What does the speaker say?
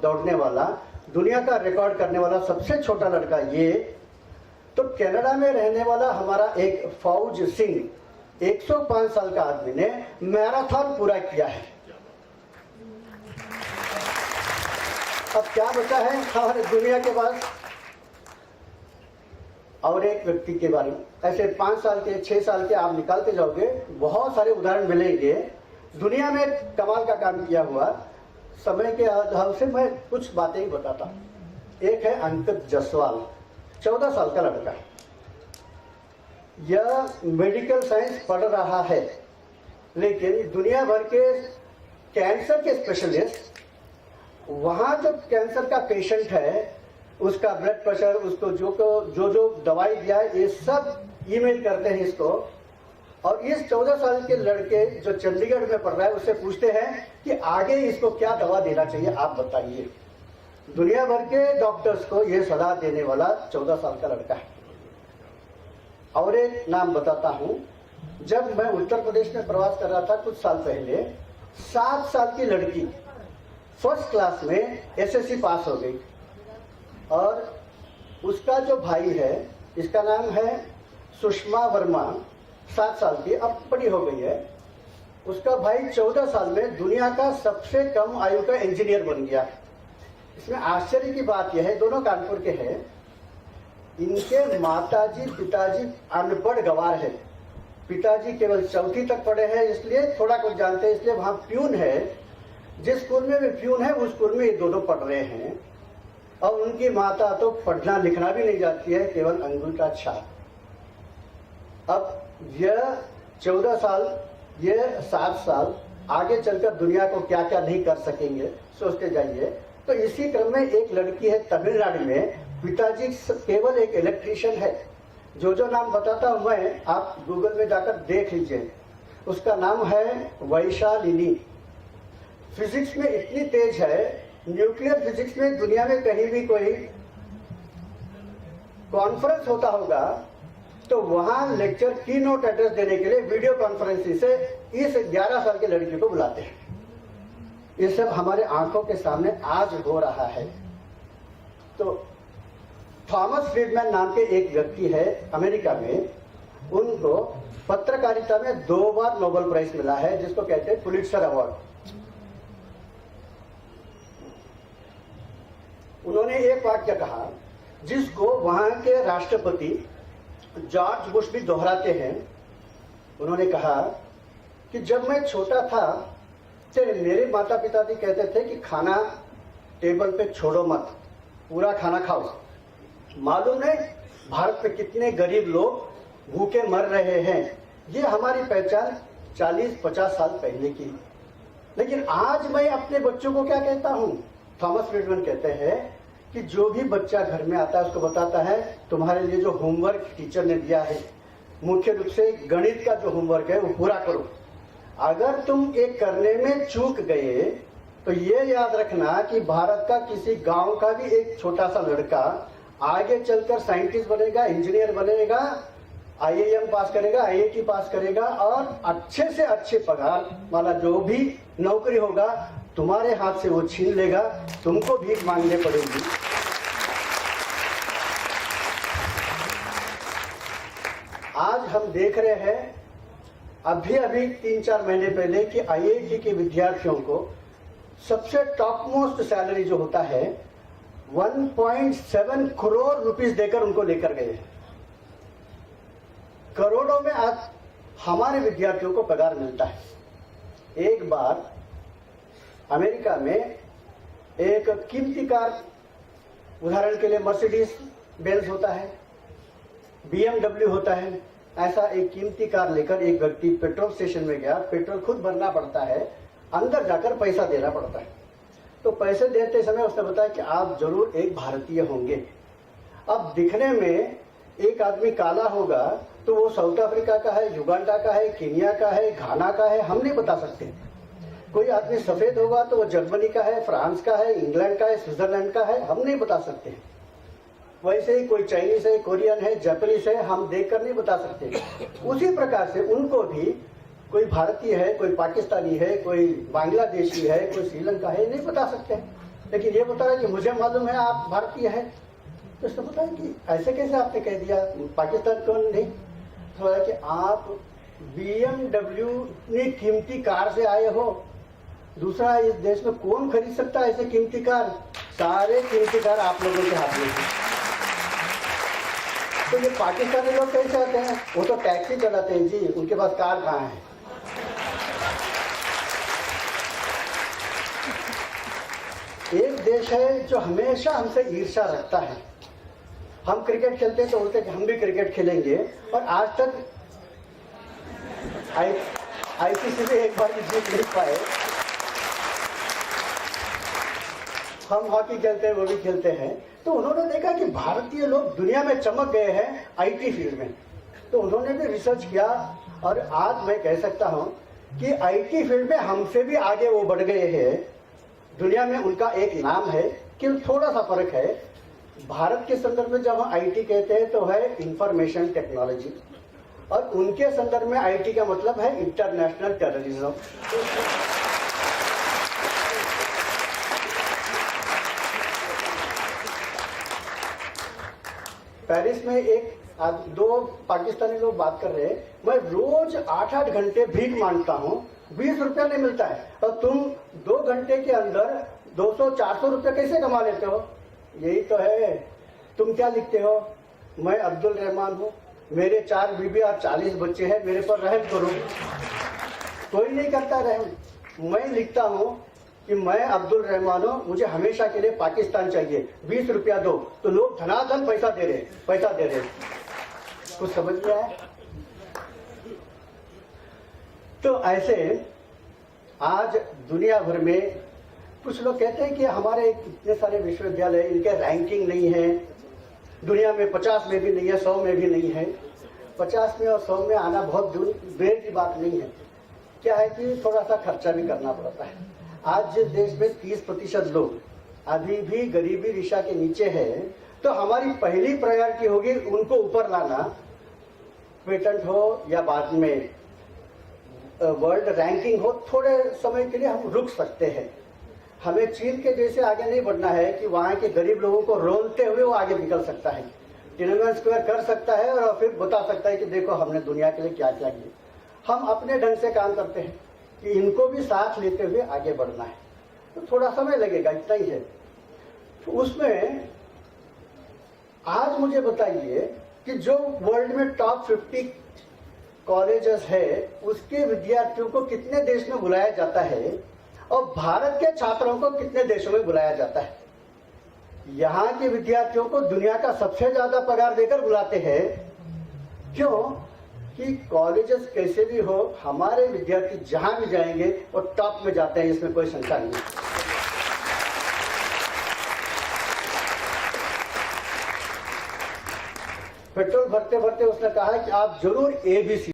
दौड़ने वाला, दुनिया का रिकॉर्ड करने वाला सबसे छोटा लड़का ये। तो कनाडा में रहने वाला हमारा एक फौज सिंह 105 साल का आदमी ने मैराथन पूरा किया है। अब क्या बचा है हमारे दुनिया के पास? और एक व्यक्ति के बारे में ऐसे 5 साल के 6 साल के आप निकालते जाओगे, बहुत सारे उदाहरण मिलेंगे दुनिया में कमाल का काम किया हुआ। समय के अभाव से मैं कुछ बातें ही बताता हूं। एक है अंकित जसवाल, 14 साल का लड़का। यह मेडिकल साइंस पढ़ रहा है, लेकिन दुनिया भर के कैंसर के स्पेशलिस्ट वहां जो कैंसर का पेशेंट है, उसका ब्लड प्रेशर, उसको जो दवाई दिया है, ये सब ईमेल करते हैं इसको। और इस 14 साल के लड़के जो चंडीगढ़ में पढ़ रहा है, उससे पूछते हैं कि आगे इसको क्या दवा देना चाहिए, आप बताइए। दुनिया भर के डॉक्टर्स को यह सलाह देने वाला 14 साल का लड़का है। और एक नाम बताता हूं, जब मैं उत्तर प्रदेश में प्रवास कर रहा था कुछ साल पहले, 7 साल की लड़की फर्स्ट क्लास में एसएससी पास हो गई। और उसका जो भाई है, इसका नाम है सुषमा वर्मा, 7 साल की, अब बड़ी हो गई है। उसका भाई 14 साल में दुनिया का सबसे कम आयु का इंजीनियर बन गया। इसमें आश्चर्य की बात यह है, दोनों कानपुर के हैं, इनके माताजी पिताजी अनपढ़ गवार है। पिताजी केवल 4वीं तक पढ़े हैं, इसलिए थोड़ा कुछ जानते हैं, इसलिए वहां प्यून है। जिस स्कूल में भी प्यून है, उस स्कूल में ये दोनों पढ़ रहे हैं। और उनकी माता तो पढ़ना लिखना भी नहीं जानती है, केवल अंगूठा छाप। अब यह 14 साल, यह 7 साल, आगे चलकर दुनिया को क्या क्या नहीं कर सकेंगे, सोचते जाइए। तो इसी क्रम में एक लड़की है तमिलनाडु में, पिताजी केवल एक इलेक्ट्रीशियन है। जो नाम बताता हूं मैं, आप गूगल में जाकर देख लीजिए। उसका नाम है वैशालिनी। फिजिक्स में इतनी तेज है, न्यूक्लियर फिजिक्स में दुनिया में कहीं भी कोई कॉन्फ्रेंस होता होगा तो वहां लेक्चर की नोट एड्रेस देने के लिए वीडियो कॉन्फ्रेंसिंग से इस 11 साल के लड़की को बुलाते हैं। ये सब हमारे आंखों के सामने आज हो रहा है। तो थॉमस फ्रीडमैन नाम के एक व्यक्ति है अमेरिका में, उनको पत्रकारिता में 2 बार नोबेल प्राइज मिला है, जिसको कहते हैं पुलिट्जर अवार्ड। उन्होंने एक वाक्य कहा जिसको वहां के राष्ट्रपति जॉर्ज बुश भी दोहराते हैं। उन्होंने कहा कि जब मैं छोटा था तो मेरे माता पिता भी कहते थे कि खाना टेबल पे छोड़ो मत, पूरा खाना खाओ। मालूम नहीं भारत में कितने गरीब लोग भूखे मर रहे हैं। ये हमारी पहचान 40-50 साल पहले की। लेकिन आज मैं अपने बच्चों को क्या कहता हूं? थॉमस फ्रीडमैन कहते हैं कि जो भी बच्चा घर में आता है उसको बताता है, तुम्हारे लिए जो होमवर्क टीचर ने दिया है, मुख्य रूप से गणित का जो होमवर्क है वो पूरा करो। अगर तुम एक करने में चूक गए तो ये याद रखना कि भारत का किसी गांव का भी एक छोटा सा लड़का आगे चलकर साइंटिस्ट बनेगा, इंजीनियर बनेगा, आईआईएम पास करेगा, आईआईटी पास करेगा, और अच्छे से अच्छे पगार वाला जो भी नौकरी होगा तुम्हारे हाथ से वो छीन लेगा, तुमको भीख मांगने पड़ेगी। आज हम देख रहे हैं, अभी 3-4 महीने पहले कि आईआईटी के विद्यार्थियों को सबसे टॉप मोस्ट सैलरी जो होता है 1.7 करोड़ रुपीस देकर उनको लेकर गए। करोड़ों में आज हमारे विद्यार्थियों को पगार मिलता है। एक बार अमेरिका में एक कीमती कार, उदाहरण के लिए मर्सिडीज बेंज होता है, BMW होता है, ऐसा एक कीमती कार लेकर एक व्यक्ति पेट्रोल स्टेशन में गया। पेट्रोल खुद भरना पड़ता है, अंदर जाकर पैसा देना पड़ता है। तो पैसे देते समय उसने बताया कि आप जरूर एक भारतीय होंगे। अब दिखने में एक आदमी काला होगा तो वो साउथ अफ्रीका का है, युगांडा का है, केनिया का है, घाना का है, हम नहीं बता सकते। कोई आदमी सफेद होगा तो वो जर्मनी का है, फ्रांस का है, इंग्लैंड का है, स्विट्जरलैंड का है, हम नहीं बता सकते। वैसे ही कोई चाइनीज है, कोरियन है, जापानीज है, हम देखकर नहीं बता सकते। उसी प्रकार से उनको भी कोई भारतीय है, कोई पाकिस्तानी है, कोई बांग्लादेशी है, कोई श्रीलंका है, नहीं बता सकते। लेकिन ये बता रहा है कि मुझे मालूम है आप भारतीय है। तो उसने बताया कि ऐसे कैसे आपने कह दिया, पाकिस्तान कौन नहीं। तो बोला कि आप BMW इतनी कीमती कार से आए हो, दूसरा इस देश में कौन खरीद सकता है ऐसे कीमती कार, सारे कीमती कार आप लोगों के हाथ में है। तो ये पाकिस्तानी लोग कैसे आते हैं, वो तो टैक्सी चलाते हैं जी, उनके पास कार कहाँ है। एक देश है जो हमेशा हमसे ईर्ष्या रखता है। हम क्रिकेट खेलते हैं तो बोलते हैं कि हम भी क्रिकेट खेलेंगे, और आज तक ICC में एक बार भी जीत नहीं पाए। हम हॉकी खेलते हैं, वो भी खेलते हैं। तो उन्होंने देखा कि भारतीय लोग दुनिया में चमक गए हैं IT फील्ड में, तो उन्होंने भी रिसर्च किया, और आज मैं कह सकता हूं कि IT फील्ड में हमसे भी आगे वो बढ़ गए हैं। दुनिया में उनका एक नाम है कि थोड़ा सा फर्क है। भारत के संदर्भ में जब हम IT कहते हैं तो है इंफॉर्मेशन टेक्नोलॉजी, और उनके संदर्भ में IT का मतलब है इंटरनेशनल टेररिज्म। पेरिस में दो पाकिस्तानी लोग बात कर रहे हैं, मैं रोज 8-8 घंटे भीख मांगता हूँ, 20 रुपया नहीं मिलता है, और तुम 2 घंटे के अंदर 200-400 रुपया कैसे कमा लेते हो। यही तो है। तुम क्या लिखते हो, मैं अब्दुल रहमान हूँ, मेरे 4 बीबी और 40 बच्चे हैं, मेरे पर रहम करो। कोई नहीं करता रहम। मैं लिखता हूँ कि मैं अब्दुल रहमान हूँ, मुझे हमेशा के लिए पाकिस्तान चाहिए, 20 रुपया दो। तो लोग धनाधन पैसा दे रहे। कुछ समझ में आया। तो ऐसे आज दुनिया भर में कुछ लोग कहते हैं कि हमारे इतने सारे विश्वविद्यालय, इनके रैंकिंग नहीं है, दुनिया में 50 में भी नहीं है, 100 में भी नहीं है। 50 में और 100 में आना बहुत देर की बात नहीं है। क्या है कि थोड़ा सा खर्चा भी करना पड़ता है। आज जिस देश में 30% लोग अभी भी गरीबी रेखा के नीचे है, तो हमारी पहली प्रायोरिटी होगी उनको ऊपर लाना। पेटेंट हो या बाद में वर्ल्ड रैंकिंग हो, थोड़े समय के लिए हम रुक सकते हैं। हमें चीन के जैसे आगे नहीं बढ़ना है कि वहां के गरीब लोगों को रोलते हुए वो आगे निकल सकता है, टिएनएनमेन स्क्वायर कर सकता है, और फिर बता सकता है कि देखो हमने दुनिया के लिए क्या क्या किया। हम अपने ढंग से काम करते हैं कि इनको भी साथ लेते हुए आगे बढ़ना है, तो थोड़ा समय लगेगा, इतना ही है। तो उसमें आज मुझे बताइए कि जो वर्ल्ड में टॉप 50 कॉलेजेस है, उसके विद्यार्थियों को कितने देश में बुलाया जाता है, और भारत के छात्रों को कितने देशों में बुलाया जाता है। यहाँ के विद्यार्थियों को दुनिया का सबसे ज्यादा पगार देकर बुलाते हैं। क्यों? कि कॉलेजेस कैसे भी हो, हमारे विद्यार्थी जहां भी जाएंगे वो टॉप में जाते हैं, इसमें कोई शंका नहीं है। पेट्रोल भरते भरते उसने कहा कि आप जरूर ABC